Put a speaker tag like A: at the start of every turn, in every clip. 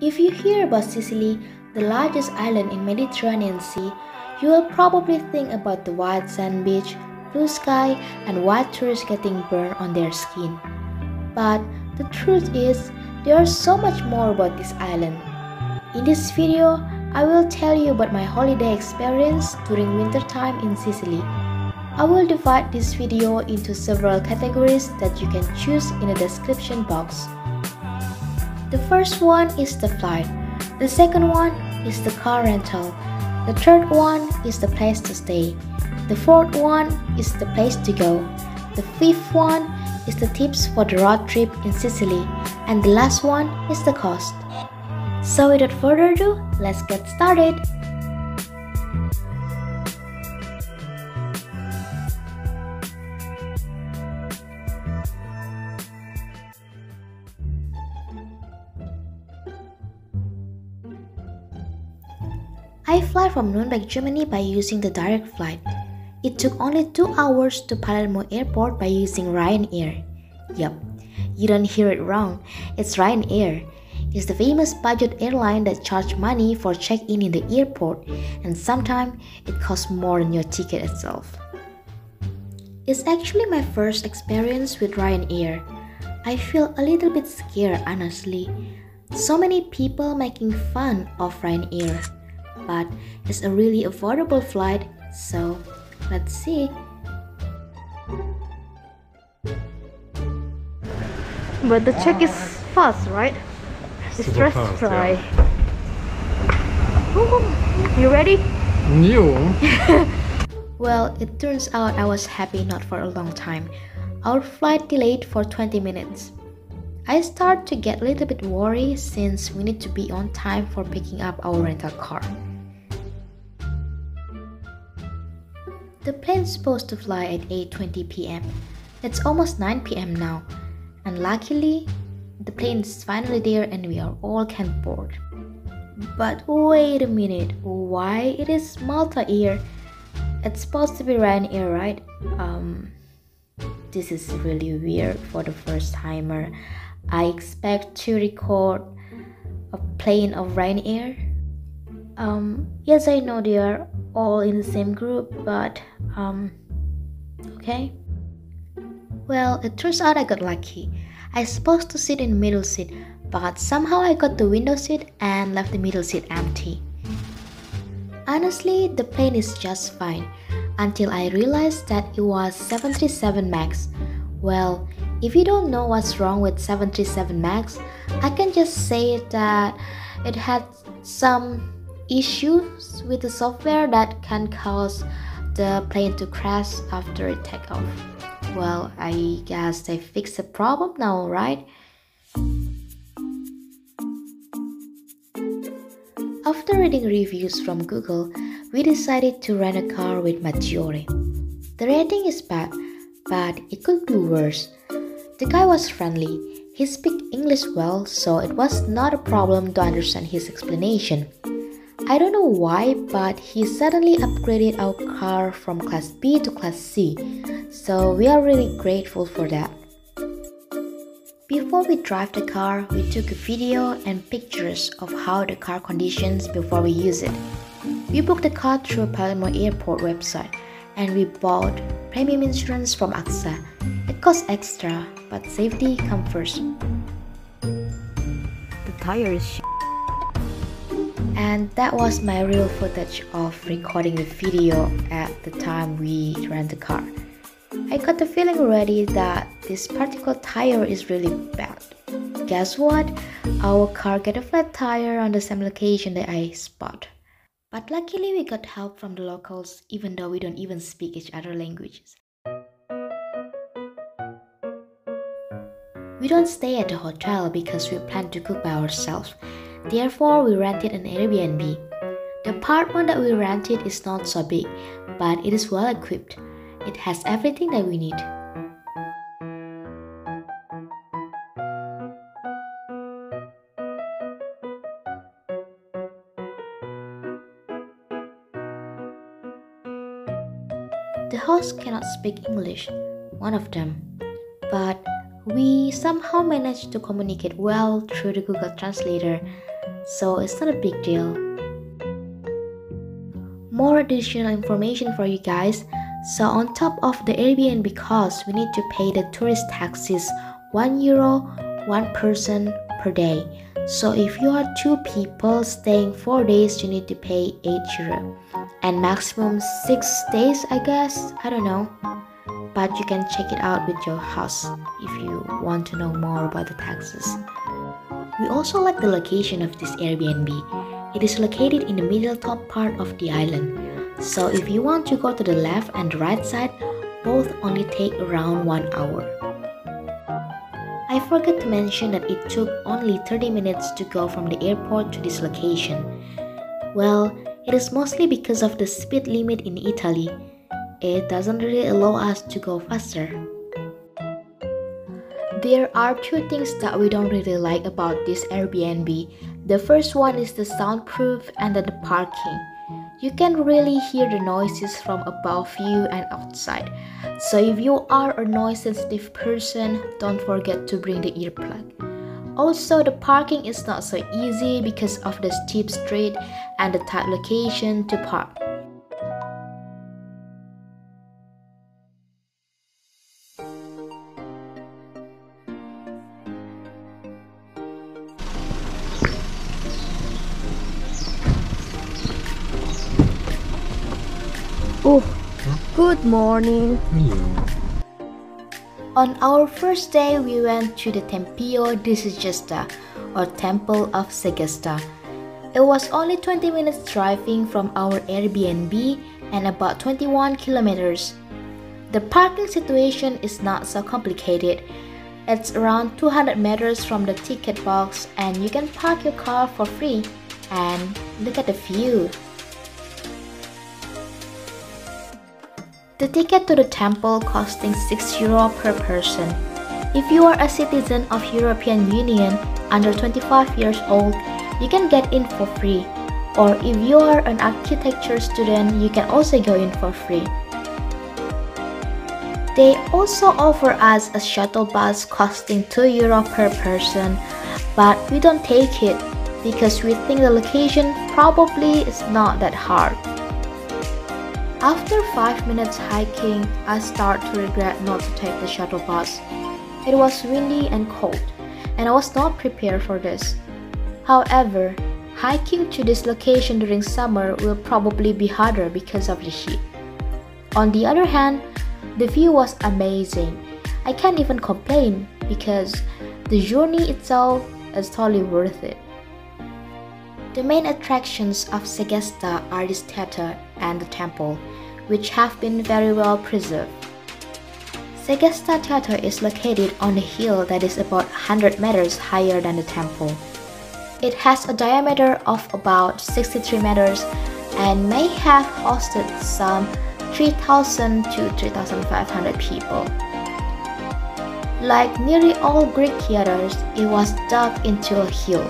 A: If you hear about Sicily, the largest island in Mediterranean Sea, you will probably think about the white sand beach, blue sky, and white tourists getting burned on their skin. But the truth is, there is so much more about this island. In this video, I will tell you about my holiday experience during wintertime in Sicily. I will divide this video into several categories that you can choose in the description box. The first one is the flight. The second one is the car rental. The third one is the place to stay. The fourth one is the place to go. The fifth one is the tips for the road trip in Sicily. And the last one is the cost. So without further ado, let's get started! I fly from Nuremberg, Germany by using the direct flight. It took only 2 hours to Palermo airport by using Ryanair. Yup, you don't hear it wrong, it's Ryanair. It's the famous budget airline that charges money for check-in the airport, and sometimes it costs more than your ticket itself. It's actually my first experience with Ryanair. I feel a little bit scared, honestly. So many people making fun of Ryanair, but it's a really affordable flight, so let's see. But the check is fast, right? It's stress fry. Yeah. You ready?
B: You?
A: Well, it turns out I was happy not for a long time. Our flight delayed for 20 minutes. I start to get a little bit worried since we need to be on time for picking up our rental car. The plane's supposed to fly at 8:20 p.m. It's almost 9 p.m. now, and luckily, the plane is finally there and we are all can board. But wait a minute, why it is Malta Air? It's supposed to be Ryanair, right? This is really weird for the first timer. I expect to record a plane of Ryanair. Yes, I know they are all in the same group, but okay. Well, it turns out I got lucky. I supposed to sit in the middle seat, but somehow I got the window seat and left the middle seat empty. Honestly, the plane is just fine, until I realized that it was 737 MAX. Well, if you don't know what's wrong with 737 MAX, I can just say that it had some issues with the software that can cause the plane to crash after it takes off. Well, I guess they fixed the problem now, right? After reading reviews from Google, we decided to rent a car with Maggiore. The rating is bad, but it could do worse. The guy was friendly. He speaks English well, so it was not a problem to understand his explanation. I don't know why, but he suddenly upgraded our car from Class B to Class C, so we are really grateful for that. Before we drive the car, we took a video and pictures of how the car conditions before we use it. We booked the car through Palermo airport website, and we bought premium insurance from AXA. It costs extra, but safety comes first. The tire is shit. And that was my real footage of recording the video at the time we rent the car. I got the feeling already that this particular tire is really bad. Guess what? Our car got a flat tire on the same location that I spot. But luckily we got help from the locals even though we don't even speak each other languages. We don't stay at the hotel because we plan to cook by ourselves. Therefore, we rented an Airbnb. The apartment that we rented is not so big, but it is well equipped. It has everything that we need. The host cannot speak English, one of them, but we somehow managed to communicate well through the Google Translator. so it's not a big deal. More additional information for you guys. So on top of the Airbnb cost, we need to pay the tourist taxes, €1, 1 person per day. So if you are 2 people staying 4 days, you need to pay €8. And maximum 6 days, I guess, I don't know. But you can check it out with your house if you want to know more about the taxes. We also like the location of this Airbnb. It is located in the middle top part of the island. So if you want to go to the left and the right side, both only take around 1 hour. I forgot to mention that it took only 30 minutes to go from the airport to this location. Well, it is mostly because of the speed limit in Italy. It doesn't really allow us to go faster. There are 2 things that we don't really like about this Airbnb. The first one is the soundproof and then the parking. You can really hear the noises from above you and outside. So if you are a noise-sensitive person, don't forget to bring the earplug. Also, the parking is not so easy because of the steep street and the tight location to park.
B: Oh, good morning.
C: Hello.
A: On our first day, we went to the Tempio di Segesta, or Temple of Segesta. It was only 20 minutes driving from our Airbnb and about 21 kilometers. The parking situation is not so complicated. It's around 200 meters from the ticket box and you can park your car for free. And look at the view. The ticket to the temple costing €6 per person. If you are a citizen of European Union under 25 years old, you can get in for free. Or if you are an architecture student, you can also go in for free. They also offer us a shuttle bus costing €2 per person, but we don't take it because we think the location probably is not that hard. After 5 minutes hiking, I start to regret not to take the shuttle bus. It was windy and cold, and I was not prepared for this. However, hiking to this location during summer will probably be harder because of the heat. On the other hand, the view was amazing. I can't even complain because the journey itself is totally worth it. The main attractions of Segesta are this theater and the temple, which have been very well preserved. Segesta Theater is located on a hill that is about 100 meters higher than the temple. It has a diameter of about 63 meters and may have hosted some 3,000 to 3,500 people. Like nearly all Greek theaters, it was dug into a hill,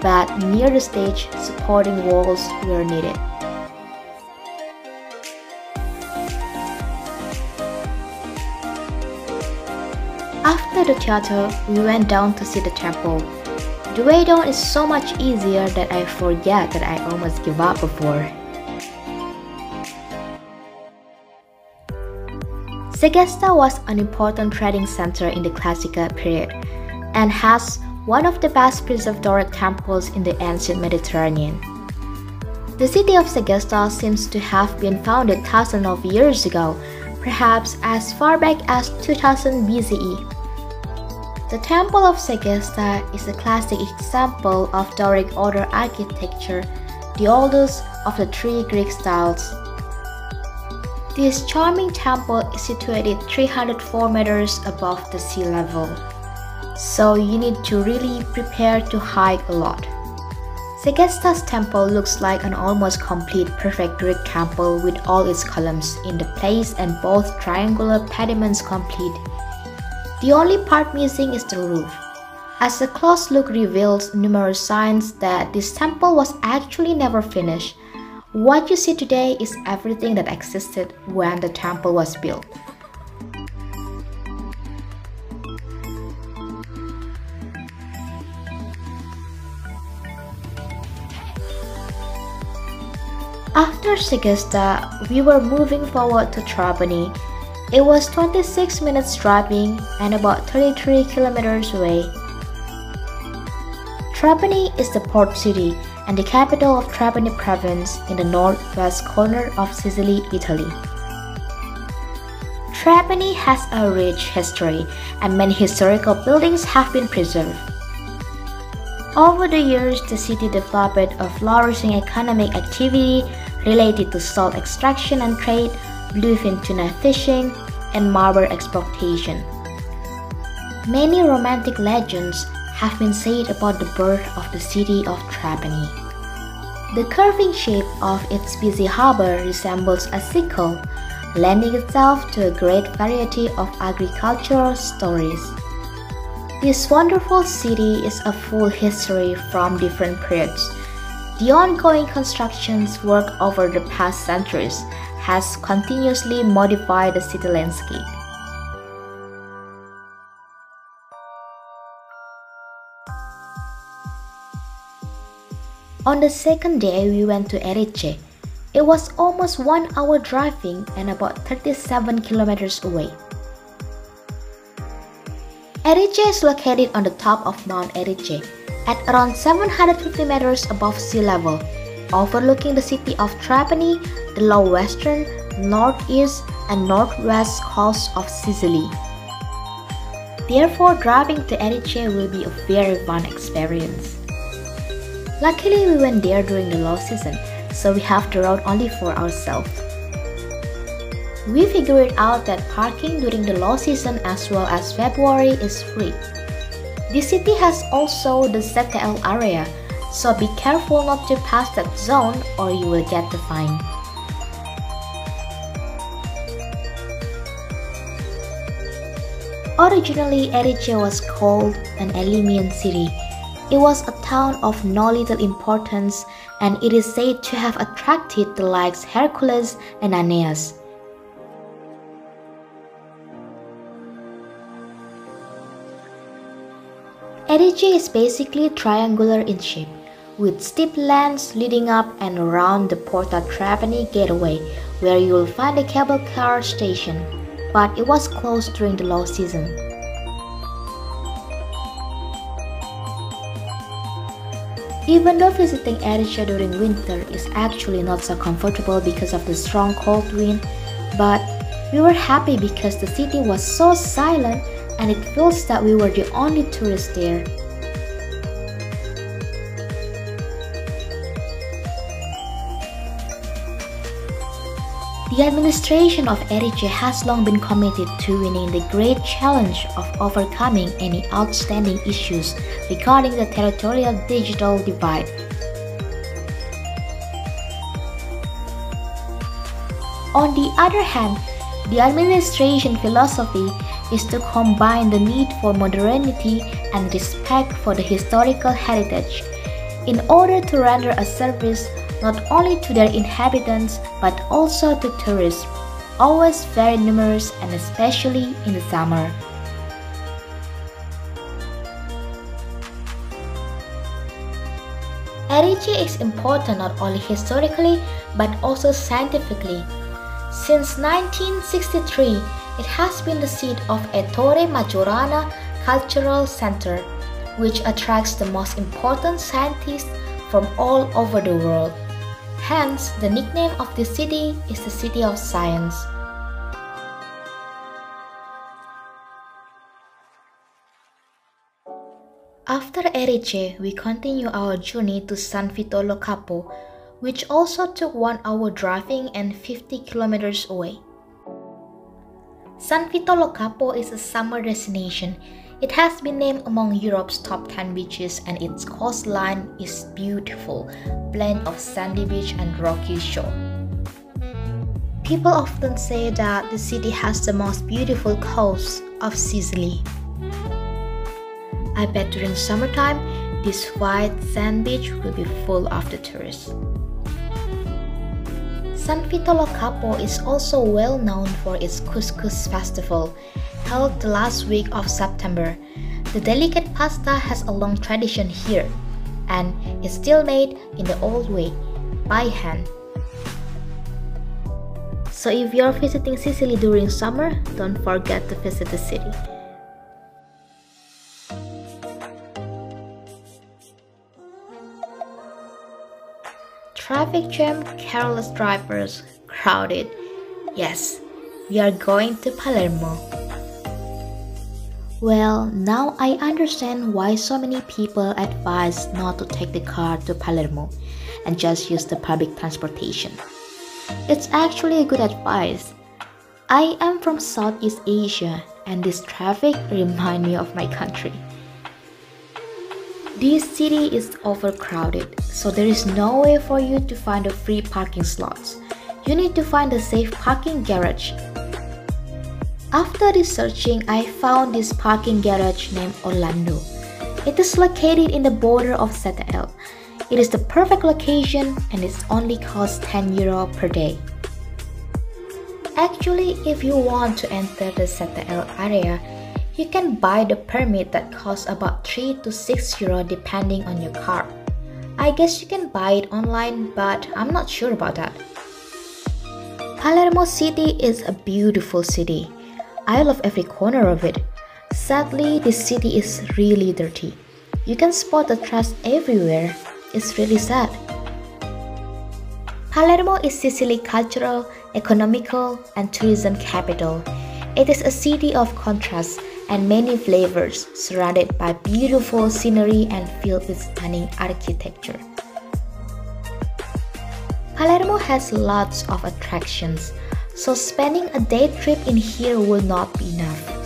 A: but near the stage, supporting walls were needed. After the theater, we went down to see the temple. The way down is so much easier that I forget that I almost gave up before. Segesta was an important trading center in the Classical period and has one of the best preserved Doric temples in the ancient Mediterranean. The city of Segesta seems to have been founded thousands of years ago, perhaps as far back as 2000 BCE. The Temple of Segesta is a classic example of Doric order architecture, the oldest of the 3 Greek styles. This charming temple is situated 304 meters above the sea level, so you need to really prepare to hike a lot. Segesta's temple looks like an almost complete perfect Greek temple with all its columns in the place and both triangular pediments complete. The only part missing is the roof, as a close look reveals numerous signs that this temple was actually never finished. What you see today is everything that existed when the temple was built. After Segesta, we were moving forward to Trapani. It was 26 minutes driving and about 33 kilometers away. Trapani is the port city and the capital of Trapani province in the northwest corner of Sicily, Italy. Trapani has a rich history and many historical buildings have been preserved. Over the years, the city developed a flourishing economic activity related to salt extraction and trade, bluefin tuna fishing, and marble exploitation. Many romantic legends have been said about the birth of the city of Trapani. The curving shape of its busy harbor resembles a sickle, lending itself to a great variety of agricultural stories. This wonderful city is a full history from different periods. The ongoing constructions work over the past centuries has continuously modified the city landscape. On the second day, we went to Erice. It was almost 1 hour driving and about 37 kilometers away. Erice is located on the top of Mount Erice, at around 750 meters above sea level, overlooking the city of Trapani, the low western, northeast, and northwest coast of Sicily. Therefore, driving to Erice will be a very fun experience. Luckily, we went there during the low season, so we have the road only for ourselves. We figured out that parking during the low season as well as February is free. The city has also the ZTL area, so be careful not to pass that zone or you will get the fine. Originally, Erice was called an Elymian city. It was a town of no little importance and it is said to have attracted the likes Hercules and Aeneas. Erice is basically triangular in shape, with steep lands leading up and around the Porta Trapani gateway, where you will find a cable car station, but it was closed during the low season. Even though visiting Erice during winter is actually not so comfortable because of the strong cold wind, but we were happy because the city was so silent and it feels that we were the only tourists there. The administration of Erice has long been committed to winning the great challenge of overcoming any outstanding issues regarding the territorial digital divide. On the other hand, the administration philosophy is to combine the need for modernity and respect for the historical heritage in order to render a service not only to their inhabitants but also to tourists, always very numerous and especially in the summer. Erice is important not only historically but also scientifically. Since 1963, it has been the seat of Ettore Majorana Cultural Center, which attracts the most important scientists from all over the world. Hence, the nickname of the city is the City of Science. After Erice, we continue our journey to San Vito lo Capo, which also took 1 hour driving and 50 kilometers away. San Vito lo Capo is a summer destination. It has been named among Europe's top 10 beaches and its coastline is beautiful, blend of sandy beach and rocky shore. People often say that the city has the most beautiful coast of Sicily. I bet during summertime, this white sand beach will be full of the tourists. San Vito lo Capo is also well known for its couscous festival, held the last week of September. The delicate pasta has a long tradition here, and is still made in the old way, by hand. So if you're visiting Sicily during summer, don't forget to visit the city. Traffic jam, careless drivers, crowded. Yes, we are going to Palermo. Well, now I understand why so many people advise not to take the car to Palermo and just use the public transportation. It's actually a good advice. I am from Southeast Asia and this traffic reminds me of my country. This city is overcrowded, so there is no way for you to find a free parking slots. You need to find a safe parking garage. After researching, I found this parking garage named Orlando. It is located in the border of ZL. It is the perfect location and it only costs €10 per day. Actually, if you want to enter the ZL area, you can buy the permit that costs about €3 to €6 depending on your car. I guess you can buy it online, but I'm not sure about that. Palermo city is a beautiful city. I love every corner of it. Sadly, this city is really dirty. You can spot the trash everywhere. It's really sad. Palermo is Sicily's cultural, economical, and tourism capital. It is a city of contrasts and many flavors, surrounded by beautiful scenery and filled with stunning architecture. Palermo has lots of attractions, so spending a day trip in here will not be enough.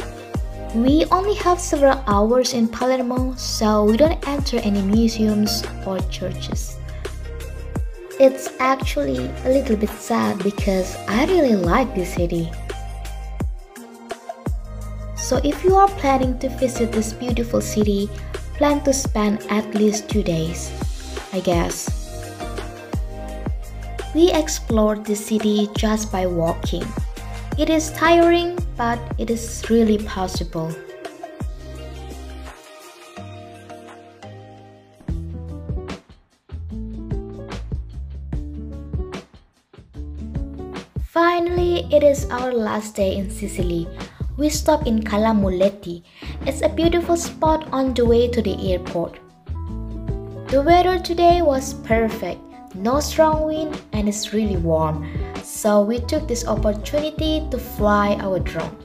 A: We only have several hours in Palermo, so we don't enter any museums or churches. It's actually a little bit sad because I really like this city. So if you are planning to visit this beautiful city, plan to spend at least 2 days, I guess. We explored the city just by walking. It is tiring, but it is really possible. Finally, it is our last day in Sicily. We stopped in Cala Muletti. It's a beautiful spot on the way to the airport. The weather today was perfect. No strong wind and it's really warm, so we took this opportunity to fly our drone.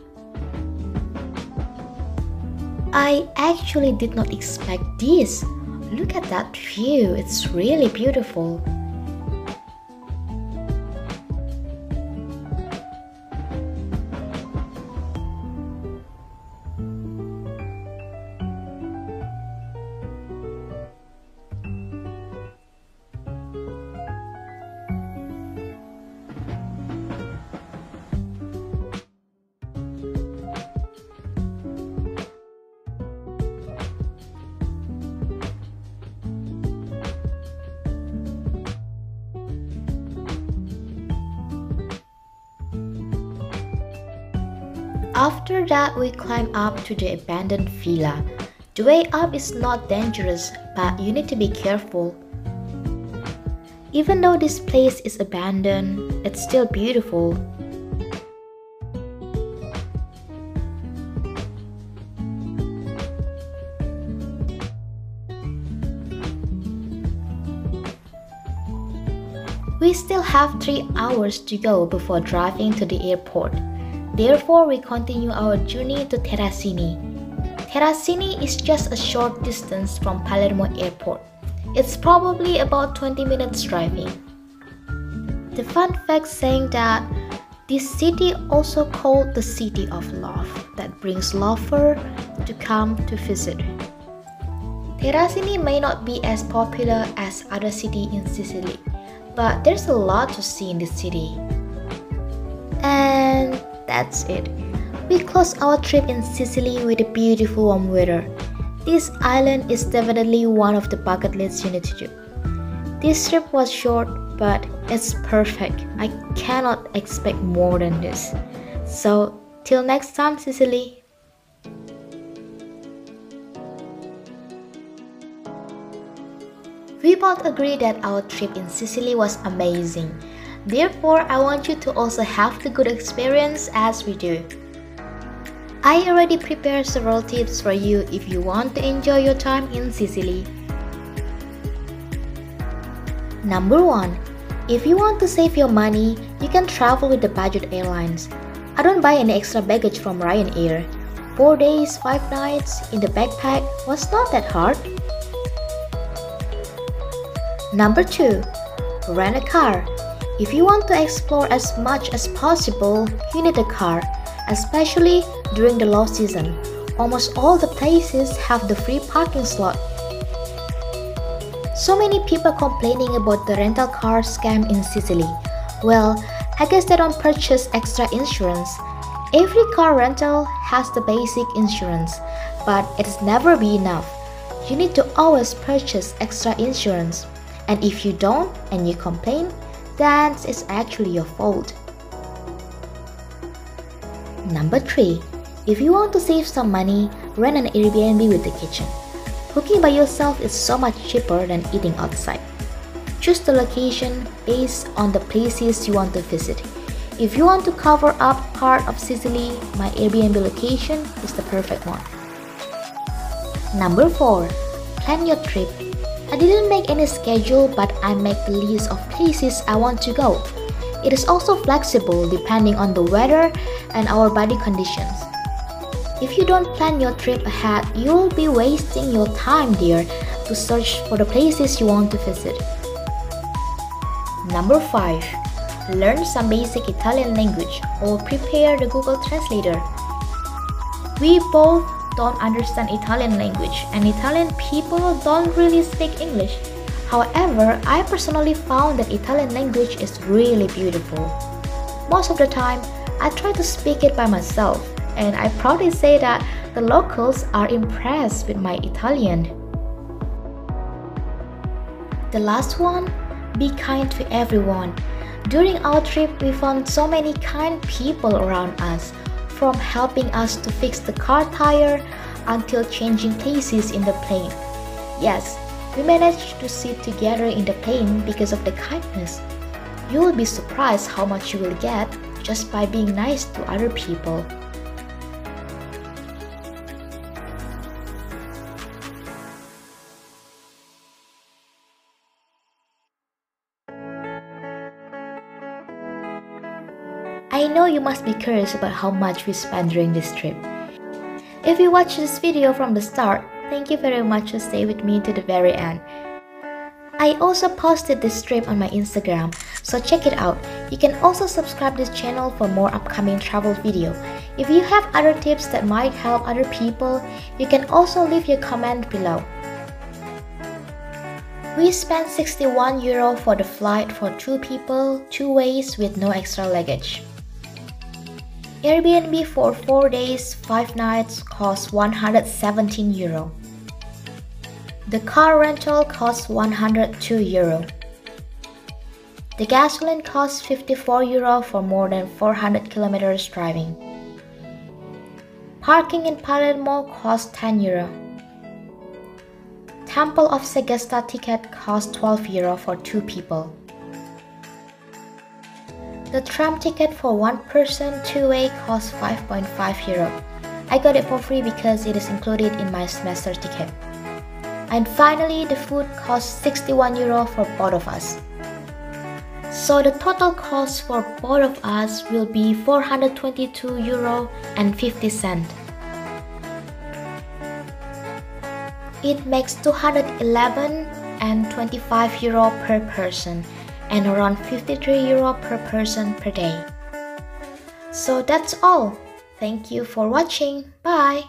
A: I actually did not expect this. Look at that view, it's really beautiful. After that, we climb up to the abandoned villa. The way up is not dangerous, but you need to be careful. Even though this place is abandoned, it's still beautiful. We still have 3 hours to go before driving to the airport. Therefore, we continue our journey to Terrasini. Terrasini is just a short distance from Palermo Airport. It's probably about 20 minutes driving. The fun fact saying that this city also called the City of Love that brings lovers to come to visit. Terrasini may not be as popular as other cities in Sicily, but there's a lot to see in this city. And that's it. We close our trip in Sicily with a beautiful warm weather. This island is definitely one of the bucket lists you need to do. This trip was short, but it's perfect. I cannot expect more than this. So, till next time, Sicily. We both agree that our trip in Sicily was amazing. Therefore, I want you to also have the good experience as we do. I already prepared several tips for you if you want to enjoy your time in Sicily. Number 1. If you want to save your money, you can travel with the budget airlines. I don't buy any extra baggage from Ryanair. 4 days, 5 nights in the backpack was not that hard. Number 2. Rent a car. If you want to explore as much as possible, you need a car, especially during the low season. Almost all the places have the free parking slot. So many people complaining about the rental car scam in Sicily. Well, I guess they don't purchase extra insurance. Every car rental has the basic insurance, but it's never be enough. You need to always purchase extra insurance. And if you don't and you complain, then it's actually your fault. Number 3. If you want to save some money, rent an Airbnb with a kitchen. Cooking by yourself is so much cheaper than eating outside. Choose the location based on the places you want to visit. If you want to cover up part of Sicily, my Airbnb location is the perfect one. Number 4. Plan your trip. I didn't make any schedule, but I make the list of places I want to go. It is also flexible depending on the weather and our body conditions. If you don't plan your trip ahead, you'll be wasting your time there to search for the places you want to visit. Number 5. Learn some basic Italian language or prepare the Google Translator. We both don't understand Italian language and Italian people don't really speak English. However, I personally found that Italian language is really beautiful. Most of the time, I try to speak it by myself, and I proudly say that the locals are impressed with my Italian. The last one, be kind to everyone. During our trip, we found so many kind people around us, from helping us to fix the car tire until changing places in the plane. Yes, we managed to sit together in the plane because of the kindness. You will be surprised how much you will get just by being nice to other people. I know you must be curious about how much we spent during this trip. If you watched this video from the start, thank you very much to stay with me to the very end. I also posted this trip on my Instagram, so check it out. You can also subscribe this channel for more upcoming travel video. If you have other tips that might help other people, you can also leave your comment below. We spent €61 for the flight for 2 people, 2 ways with no extra luggage. Airbnb for 4 days, 5 nights cost €117. The car rental costs €102. The gasoline costs €54 for more than 400 kilometers driving. Parking in Palermo costs €10. Temple of Segesta ticket costs €12 for 2 people. The tram ticket for 1 person 2-way costs €5.5. I got it for free because it is included in my semester ticket. And finally, the food costs €61 for both of us. So the total cost for both of us will be €422.50. It makes €211.25 per person and around €53 per person per day. So that's all. Thank you for watching. Bye!